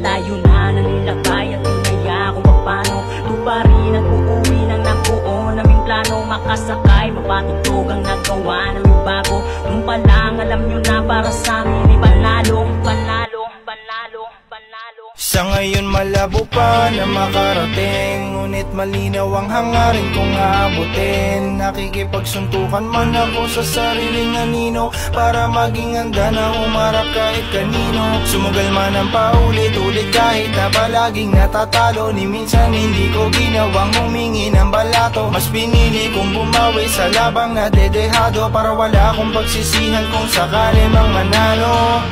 Tayo na nanilagay at tinaya kung paano tuparin at uuwi ng nabuo naming plano. Makasakay, mapatugtog ang nagawa naming bago. Nung pa lang alam nyo na para sa amin ay panalo, panalo, panalo, panalo. Sa ngayon malabo pa na makarating, ngunit malinaw ang hangarin kong abutin. Nakikipagsuntukan man ako sa sariling anino, para maging handa na umarap kahit kanino. Sumugal man ang paulit-ulit kahit na palaging natatalo. Ni minsan hindi ko ginawang humingi ng balato. Mas pinili kong bumawi sa labang na dedehado, para wala akong pagsisihan kung sakali mang manalo.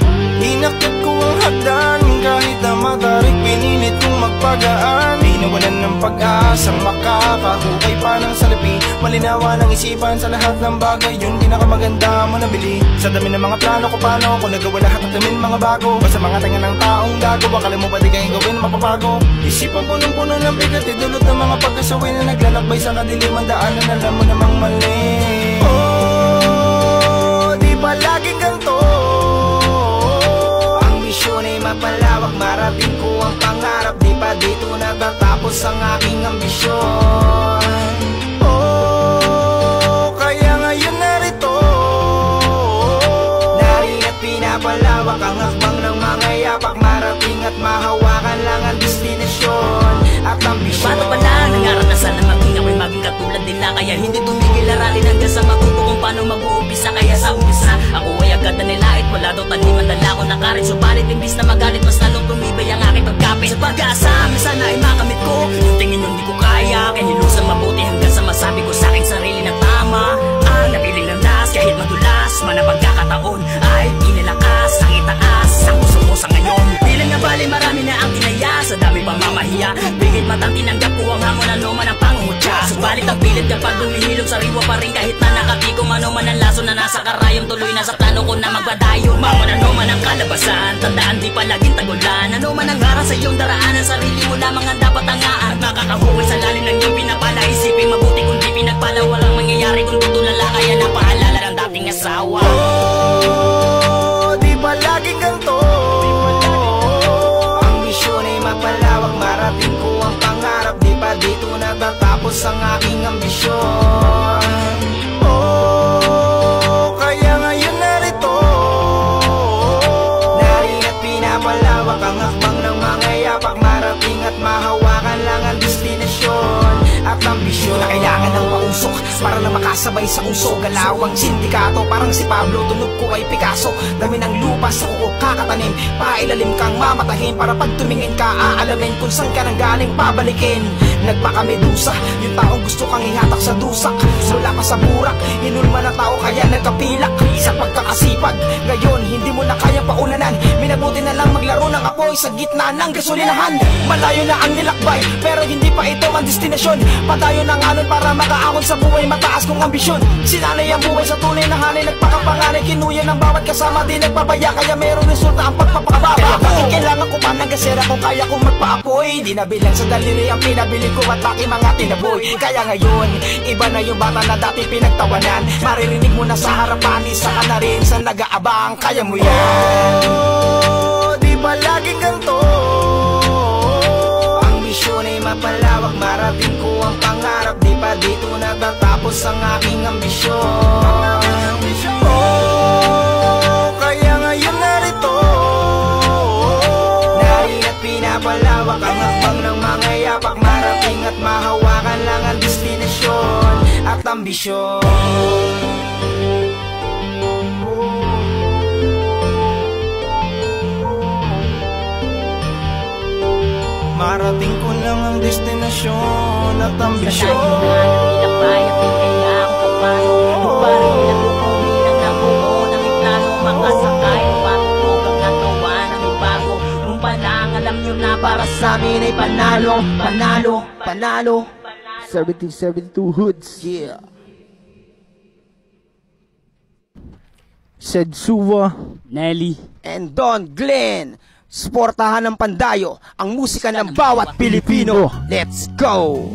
Inakit ko ang hagdan kahit na matarik, pinilit kong magpagaan. Di nawalan ng pag-aasang makakahukay pa ng salapi. Malinawan ang isipan sa lahat ng bagay, yun pinakamaganda mo nabili. Sa dami ng mga plano ko paano ko nagawa lahat at damin mga bago. Basta mga tanga ng taong gago, akala mo ba di kayang gawin mapapago? Isipan ko ng puno ng bigat, idulot ng mga pagkasaway na naglalakbay sa kadiliman daanan. Alam mo namang mali. Oh, di ba laging ganito? Mapalawak, marating ko ang pangarap. Di pa dito natatapos ang aking ambisyon. Oh, kaya ngayon narito, narin at pinapalawak ang hakbang ng mga yapak. Marating at mahawakan lang ang destinasyon at ambisyon. Paano pala nangarap na sana maging ako'y maging katulad nila, kaya hindi tumigil aralin hanggang sa matuto kung paano mag-uumpisa. Kaya sa umpisa ako ay agad na nilait, wala daw taliman, dala ko na karin. Subalit imbis na magalit, mas lalong tumibay ang aking pagkapit. Sa pag-asa, sana ay makamit ko yung tingin yung di ko kaya. Kaya nilusang mabuti hanggang sa masabi ko sa aking sarili na tama ang napiling landas. Kahit madulas man ang pagkakataon, ay inilakas ang itaas ang puso ko sa ngayon. Di lang nga bali, marami na ang tinaya sa dami pamamahiya. Bigit matang tinanggap ko ang hamon, ano man ang pangungutya. Subalit ang pilit kapag dumihilom, sariwa pa rin kahit na nakatikom. Ano man ang laso na nasa karayom, tuloy na sa plano ko na magbadayon. Mamon ano man ang kalabasan, tandaan di palaging tagulan. Ano man ang harang sa iyong daraanan, sarili mo lamang ang dapat tangaan. Makakahukay sa lalim ng iyong pinapala, isipin mabuti kung di pinagpala. Walang mangyayari kung tutulala, kaya napaalala ng dating asawa. Oh, di ba laging ganito? Ang misyon ay mapalawak, marating ko ang pangarap. Di pa dito natatapos ang aking ambisyon. Oh, kaya ngayon narito, narin at pinapalawak ang hakbang ng mga yapak. Marating at mahawakan lang ang destinasyon at ambisyon. Na kailangan ng pausok para na makasabay sa uso. Galawang sindikato, parang si Pablo, tunog ko ay Picasso. Dami ng lupa sa kuko kakatanim, pailalim kang mamatahin. Para pag tumingin ka, aalamin kung saan ka nang galing pabalikin. Nagpakamedusa, yung taong gusto kang ihatak sa dusak. Mula pa sa burak, inulma na tao kaya nagkapilak. Sa pagkakasipag, ngayon hindi mo na kayang paulanan. Minabuti na lang maglaro ng apoy sa gitna ng gasolinahan. Malayo na ang nilakbay, pero hindi pa ito ang destinasyon. Patayo ng alon para makaahon sa buhay, mataas kong ambisyon. Sinanay ang buhay sa tunay na hanay, nagpakapanganay. Kinuya ng bawat kasama, di nagpabaya, kaya merong resulta ang pagpapakababa. Kaya bakit kailangan ko pa ng gasera kung kaya kong magpaapoy? Di nabilang sa daliri ang pinabili ko at baki mga tinaboy. Kaya ngayon, iba na yung bata na dati pinagtawanan. Maririnig mo na sa harapan, isa ka na rin sa nag-aabang. Kaya mo yan. Oh, di ba laging ganito? Ang misyon ay mapalawak, marating ko ang pangarap. Di pa dito natatapos ang aking ambisyon. Oh, kaya ngayon narito, narin at pinapalawak ang hakbang ng mga yapak. Marating at mahawakan lang ang destinasyon at ambisyon. Marating ko lang ang destinasyon at ambisyon. Sa tayo na nanilakbay at tinaya kung paano tuparin at uuwi ng nabuo naming plano. Makasakay, mapatugtog ang nagawa naming bago. Nung pa lang alam nyo na para sa amin ay panalo, panalo, panalo. 1772 Hoods, yeah. Sedsuwa, Nelly, and Don Glenn. Suportahan ng Pandayo ang musika ng bawat Pilipino. Let's go!